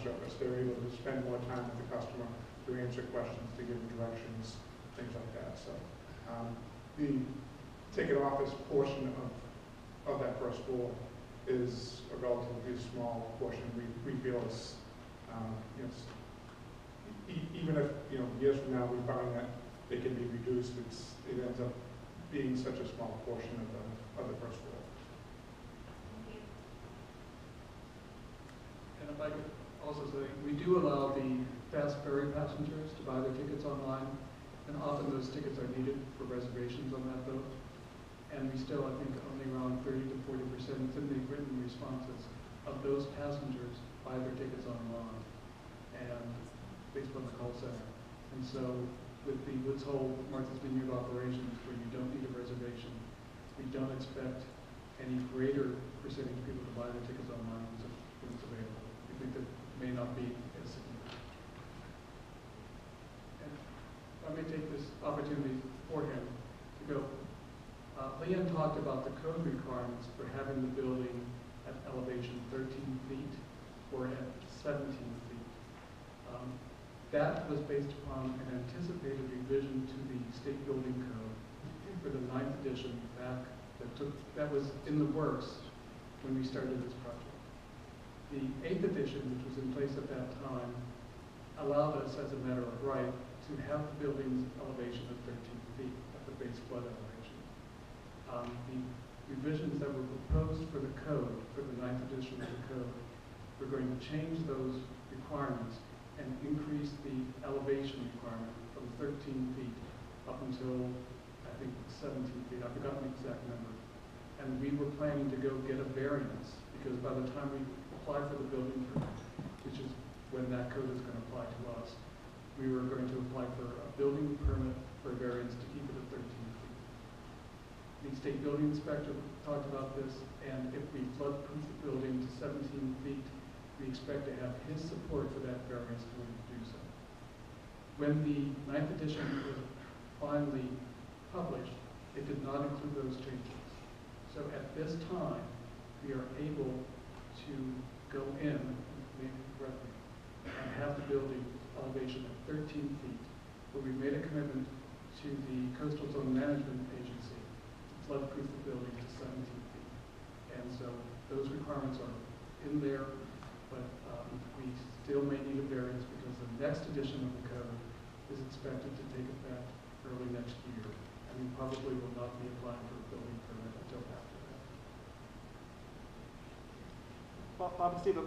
service. They're able to spend more time with the customer to answer questions, to give directions, things like that. So the ticket office portion of that first floor is a relatively small portion. We feel it's, even if years from now we find that it can be reduced, it ends up being such a small portion of the first floor. Thank you. And if I could also say, we do allow the fast ferry passengers to buy their tickets online, and often those tickets are needed for reservations on that boat. And we still, I think, only around 30 to 40%, it's in the written responses, of those passengers buy their tickets online, and based on the call center. And so with the Woods Hole Martha's Vineyard operations, where you don't need a reservation, we don't expect any greater percentage of people to buy their tickets online when it's available. We think that may not be as significant. And I may take this opportunity for him to go. Leanne talked about the code requirements for having the building at elevation 13 feet or at 17 feet. That was based upon an anticipated revision to the state building code for the 9th edition back that was in the works when we started this project. The 8th edition, which was in place at that time, allowed us as a matter of right to have the building's elevation at 13 feet at the base flood elevation. The revisions that were proposed for the code, for the 9th edition of the code, were going to change those requirements and increase the elevation requirement from 13 feet up until, I think, 17 feet. I've forgotten the exact number. And we were planning to go get a variance, because by the time we apply for the building permit, which is when that code is going to apply to us, we were going to apply for a building permit for a variance to keep it at 13 feet. The state building inspector talked about this, and if we flood-proof the building to 17 feet, we expect to have his support for that variance in order to do so. When the 9th edition was finally published, it did not include those changes. So at this time, we are able to go in, maybe correctly, and have the building elevation at 13 feet, where we made a commitment to the Coastal Zone Management Agency to flood-proof the building to 17 feet. And so those requirements are in there, but we still may need a variance because the next edition of the code is expected to take effect early next year, and we probably will not be applying for a building permit until after that. Bob and Steve,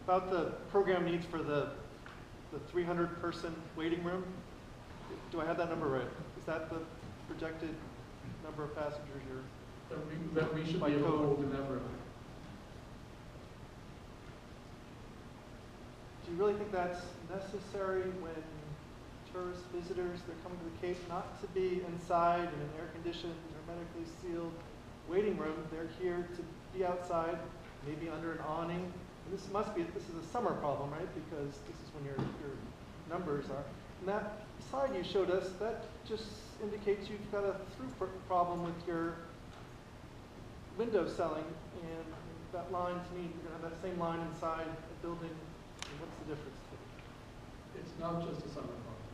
about the program needs for the 300-person waiting room, do I have that number right? Is that the projected number of passengers that we should be able to hold in that room? Do you really think that's necessary when tourist visitors, they're coming to the Cape not to be inside in an air-conditioned, hermetically sealed waiting room? They're here to be outside, maybe under an awning. And this is a summer problem, right? Because this is when your numbers are. And that slide you showed us, that just indicates you've got a throughput problem with your window selling. And that line, to me, you're going to have that same line inside a building. What's the difference? It's not just a summer problem.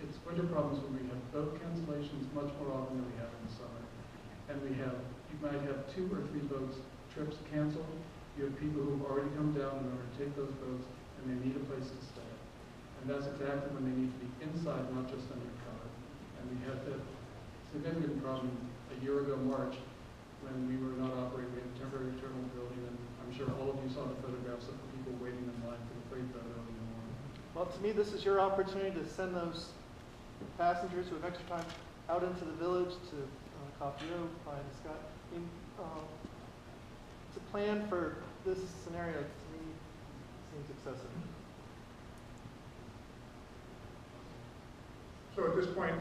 It's winter problems when we have boat cancellations much more often than we have in the summer. And you might have 2 or 3 trips canceled. You have people who've already come down in order to take those boats, and they need a place to stay. And that's exactly when they need to be inside, not just under cover. And we had that significant problem a year ago, March, when we were not operating a temporary terminal building, and I'm sure all of you saw the photographs of the people waiting in line for the freight boat early in the morning. Well, to me, this is your opportunity to send those passengers who have extra time out into the village to Coffee Oak, Pie in the Sky. I mean, to plan for this scenario, to me, seems excessive. So at this point,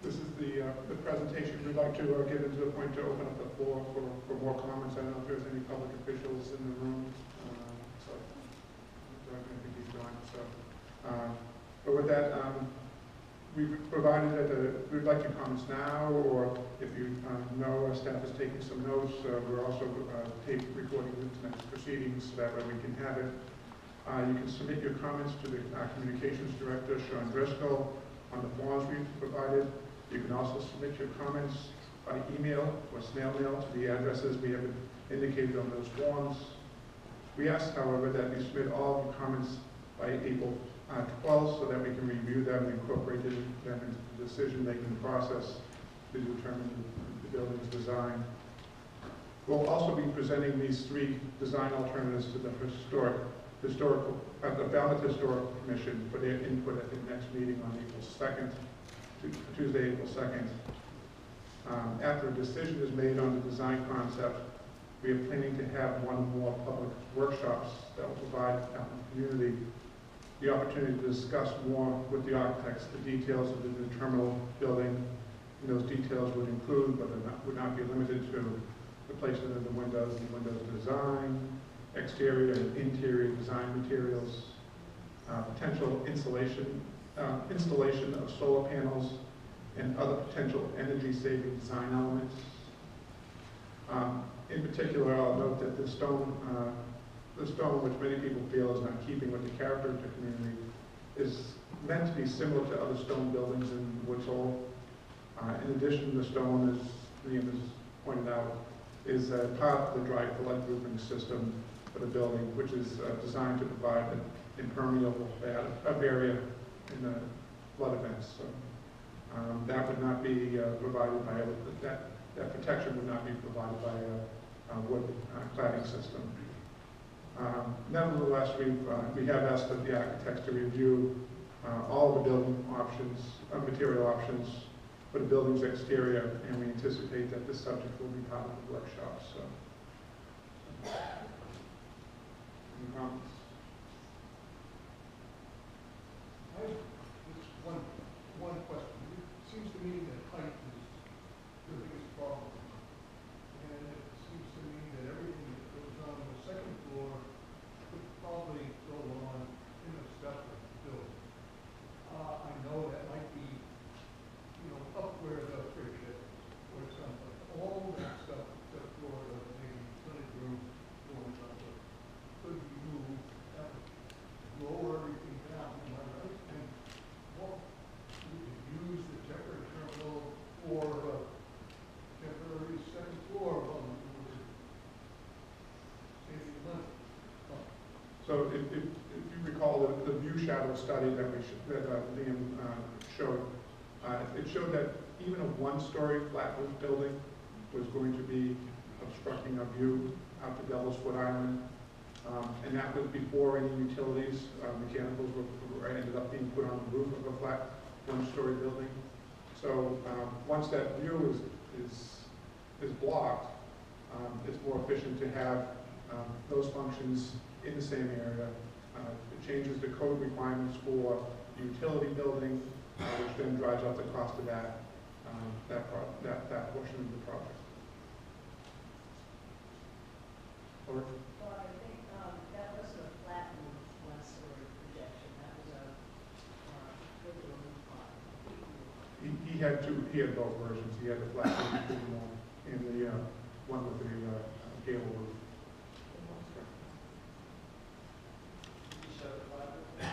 this is the presentation. We'd like to get into the point to open up the floor for more comments. I don't know if there's any public officials in the room. So I think he's gone. So, but with that, we've provided that we'd like your comments now, or if you know our staff is taking some notes, we're also tape recording tonight's proceedings, so that way we can have it You can submit your comments to the Communications Director, Sean Driscoll, on the forms we've provided. You can also submit your comments by email or snail mail to the addresses we have indicated on those forms. We ask, however, that you submit all of your comments by April 12th so that we can review them and incorporate them into the decision-making process to determine the building's design. We'll also be presenting these 3 design alternatives to the Falmouth Historical Commission for their input at the next meeting on April 2nd, Tuesday, April 2nd. After a decision is made on the design concept, we are planning to have one or more public workshops that will provide the community the opportunity to discuss more with the architects the details of the new terminal building. And those details would include, but would not be limited to, the placement of the windows design, exterior and interior design materials, potential installation of solar panels, and other potential energy-saving design elements. In particular, I'll note that the stone, which many people feel is not keeping with the character of the community, is meant to be similar to other stone buildings in Woods Hole. In addition, the stone, as Liam has pointed out, is part of the dry flood roofing system for the building, which is designed to provide an impermeable barrier in the flood events. So, that would not be provided by that protection would not be provided by a wood cladding system. Nevertheless, we have asked the architects to review all the building options, material options for the building's exterior, and we anticipate that this subject will be part of the workshop. So, any comments? I have just one question. It seems to me that height is the biggest problem. And it seems to me that everything that goes on the second floor could probably go on in a separate building. I know that might be, up where the fridge is, or something. All that stuff except for the maybe utility room or something could be moved. That would lower everything down, am I right? And well, we could use the temporary terminal for a temporary second floor while we were saving money. So if you recall the view shadow study that Liam showed, it showed that even a one-story flat roof building was going to be obstructing our view out to Devil's Foot Island. And that was before any utilities, mechanicals ended up being put on the roof of a flat one-story building. So once that view is blocked, it's more efficient to have those functions in the same area. It changes the code requirements for the utility building, which then drives up the cost of that portion of the project. Or, Well, I think that wasn't a flat roof, one-story projection. That was a regular roof line. he had both versions. He had the flat roof and the one with the gable roof. You showed a flat roof? Yes.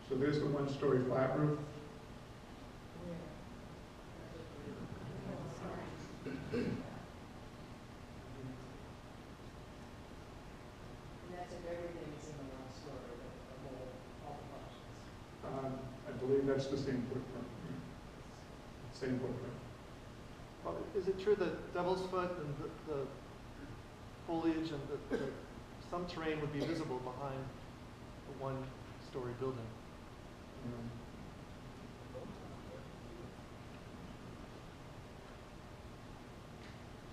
So there's the one-story flat roof. And that's if everything is in the one story, all the functions. I believe that's the same footprint. Same footprint. Well, is it true that Devil's Foot and the foliage and some terrain would be visible behind a one-story building?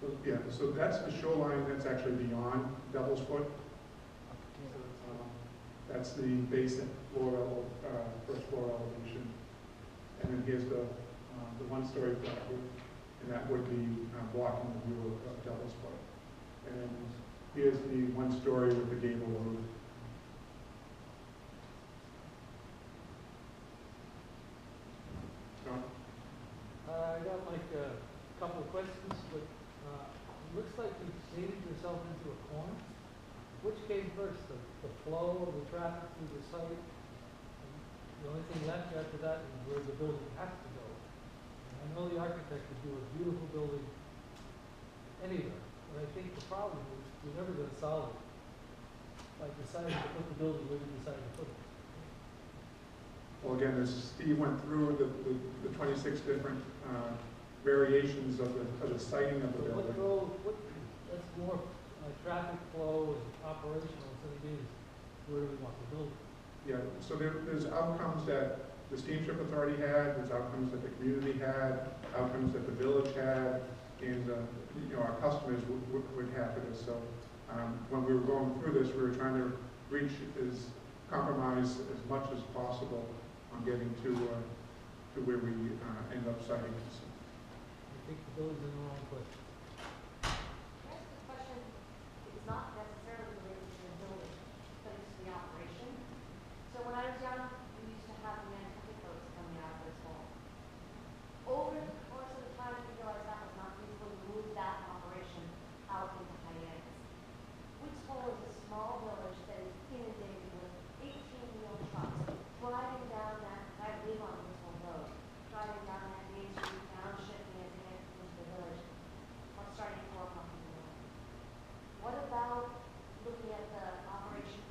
So, yeah, so that's the shoreline that's actually beyond Devil's Foot. That's the basic first floor elevation. And then here's the one-story flat roof, and that would be blocking the view of Devil's Foot. And Here's the one story with the gable roof. John? I got like a couple of questions, but it looks like you seated yourself into a corner. Which came first, the flow of the traffic through the site? And the only thing left after that is where the building has to go. And I know the architect could do a beautiful building anywhere, but I think the problem is you're never going to solve it by deciding to put the building where you decide to put it. Well, again, as Steve went through the 26 different variations of the siting of the So what building. that's more traffic flow and operational than it is where we want the building. Yeah, so there's outcomes that the steamship authority had, there's outcomes that the community had, outcomes that the village had, and our customers would have for this. So when we were going through this, we were trying to reach compromise as much as possible on getting to where we end up siting this. I think the building's in the wrong place. Yes, the question is not necessarily related to the building, but it's the operation. So when I was young, we used to have the Nantucket boats coming out of this hall. Over the course of the time, we realized that was not feasible to move that operation out into Hyannis. Woods Hole is a small village that is inundated with 18-wheel trucks driving down that, I live on Woods Hole Road, driving down that main street, downshipping and into the village, starting at 4 o'clock in the morning. What about looking at the operation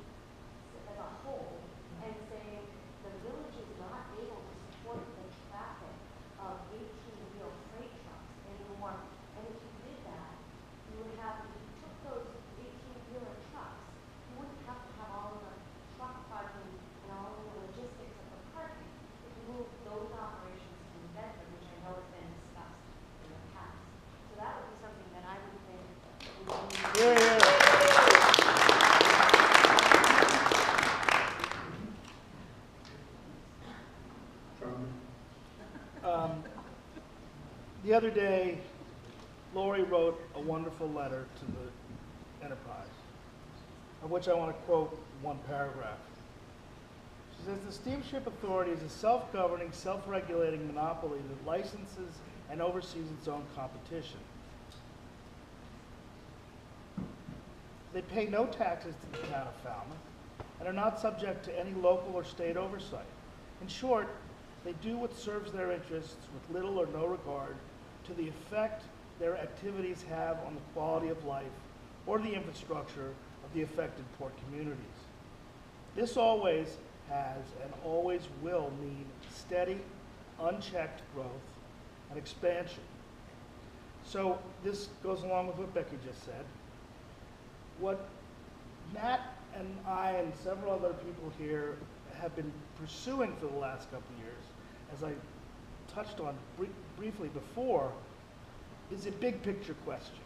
as a whole and saying the village is not able to support the traffic of 18-wheel freight trucks anymore? And if you did that, you would have, if you took those 18-wheeler trucks, you wouldn't have to have all of the truck parking and all of the logistics of the parking. If you moved those operations to Bedford, which I know has been discussed in the past. So that would be something that I would think would be. John? The other day, Lori wrote a wonderful letter to the enterprise, of which I want to quote one paragraph. She says, "The Steamship Authority is a self-governing, self-regulating monopoly that licenses and oversees its own competition. They pay no taxes to the town of Falmouth and are not subject to any local or state oversight. In short, they do what serves their interests with little or no regard to the effect their activities have on the quality of life or the infrastructure of the affected port communities. This always has and always will mean steady, unchecked growth and expansion." So this goes along with what Becky just said. What Matt and I and several other people here have been pursuing for the last couple of years, as I touched on briefly before, is a big picture question.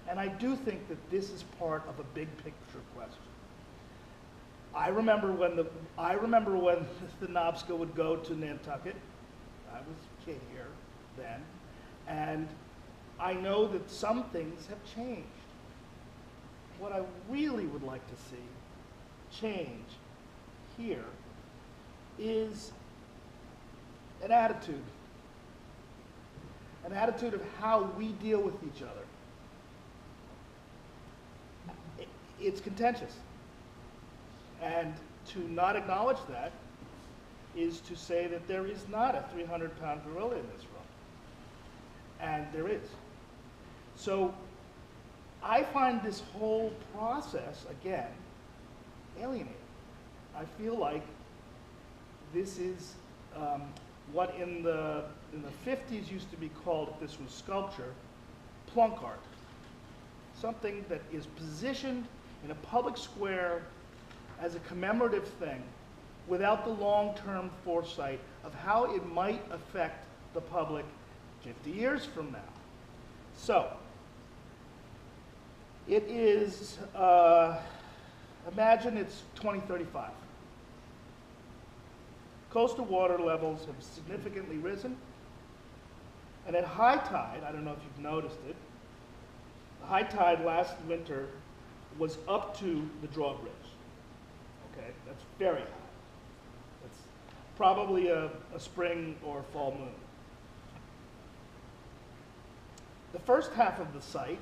And I do think that this is part of a big picture question. I remember when the NOPSCO would go to Nantucket. I was a kid here then. And I know that some things have changed. What I really would like to see change here is an attitude of how we deal with each other. It's contentious. And to not acknowledge that is to say that there is not a 300-pound gorilla in this room. And there is. So I find this whole process, again, alienating. I feel like this is what in the 50s used to be called, if this was sculpture, plunk art. Something that is positioned in a public square as a commemorative thing without the long-term foresight of how it might affect the public 50 years from now. So, it is, imagine it's 2035. Coastal water levels have significantly risen, and at high tide, I don't know if you've noticed it, the high tide last winter was up to the drawbridge. Okay, that's very high. It's probably a spring or fall moon. The first half of the site,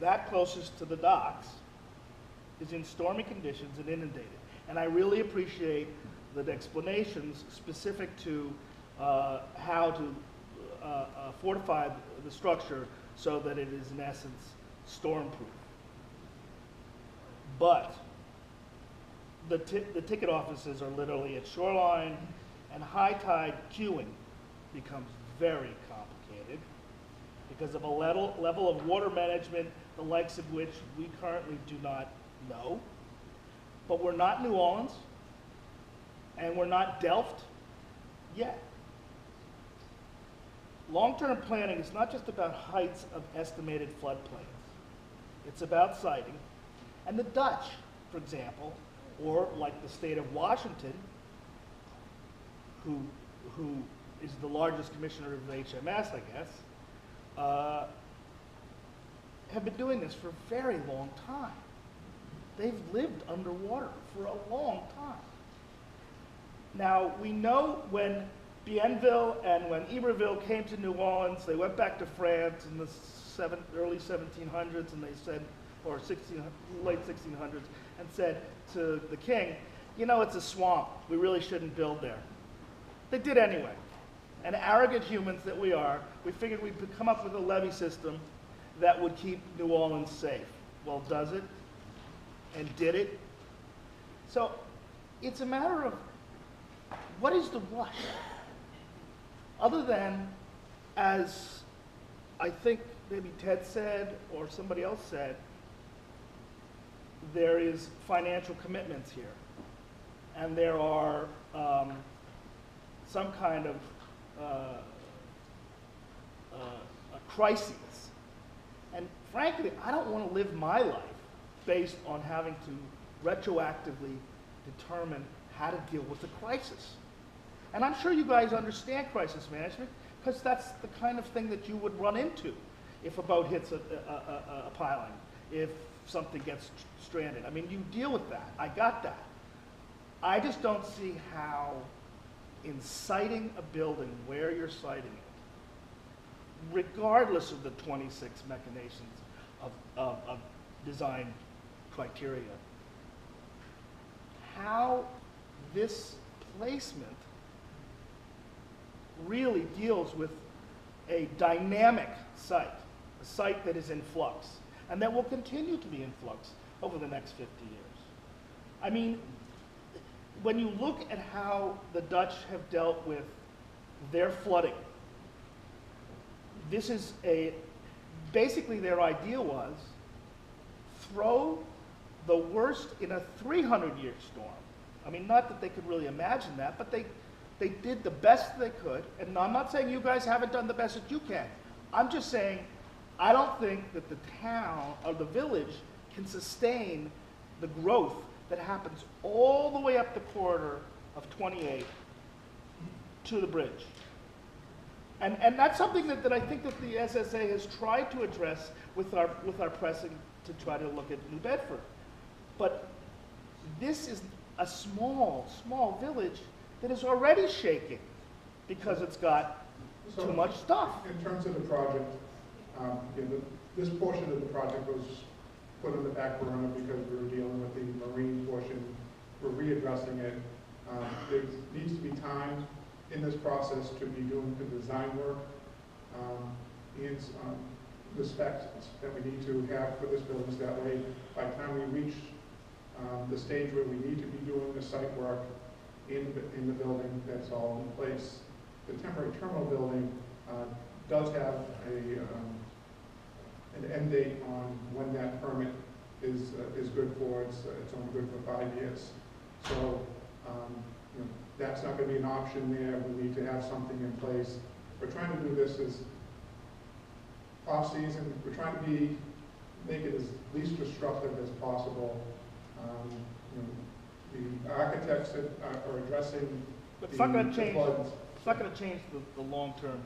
that closest to the docks, is in stormy conditions and inundated. And I really appreciate the explanations specific to how to fortify the structure so that it is in essence storm-proof. But the ticket offices are literally at shoreline, and high tide queuing becomes very complicated because of a level of water management, the likes of which we currently do not know. But we're not New Orleans, and we're not Delft yet. Long-term planning is not just about heights of estimated floodplains. It's about siting. And the Dutch, for example, or like the state of Washington, who is the largest commissioner of the HMS, I guess, have been doing this for a very long time. They've lived underwater for a long time. Now, we know when Bienville and when Iberville came to New Orleans, they went back to France in the early 1700s, and they said, or late 1600s, and said to the king, you know, it's a swamp. We really shouldn't build there. They did anyway. And arrogant humans that we are, we figured we'd come up with a levee system that would keep New Orleans safe. Well, does it? And did it? So it's a matter of what is the rush? Other than, as I think maybe Ted said or somebody else said, there is financial commitments here. And there are some kind of crises. And frankly, I don't want to live my life based on having to retroactively determine how to deal with a crisis. And I'm sure you guys understand crisis management, because that's the kind of thing that you would run into if a boat hits a piling, if something gets stranded. I mean, you deal with that. I got that. I just don't see how, in siting a building where you're siting it, regardless of the 26 machinations of design criteria, how this placement really deals with a dynamic site, a site that is in flux, and that will continue to be in flux over the next 50 years. I mean, when you look at how the Dutch have dealt with their flooding, this is basically their idea was throw the worst in a 300-year storm. I mean, not that they could really imagine that, but they did the best they could. And I'm not saying you guys haven't done the best that you can. I'm just saying I don't think that the town or the village can sustain the growth that happens all the way up the corridor of 28 to the bridge. And that's something that I think that the SSA has tried to address with our pressing to try to look at New Bedford. But this is a small village that is already shaking because it's got too much stuff. In terms of the project, this portion of the project was put on the back burner because we were dealing with the marine portion. We're readdressing it. There needs to be time in this process to be doing the design work and the specs that we need to have for this building, so that way by the time we reach the stage where we need to be doing the site work in the building, that's all in place. The temporary terminal building does have an end date on when that permit is good for. It's only good for 5 years. So that's not going to be an option there. We need to have something in place. We're trying to do this as off-season. We're trying to make it as least disruptive as possible. The architects that are addressing But it's not going to the change. floods. It's not going to change the long-term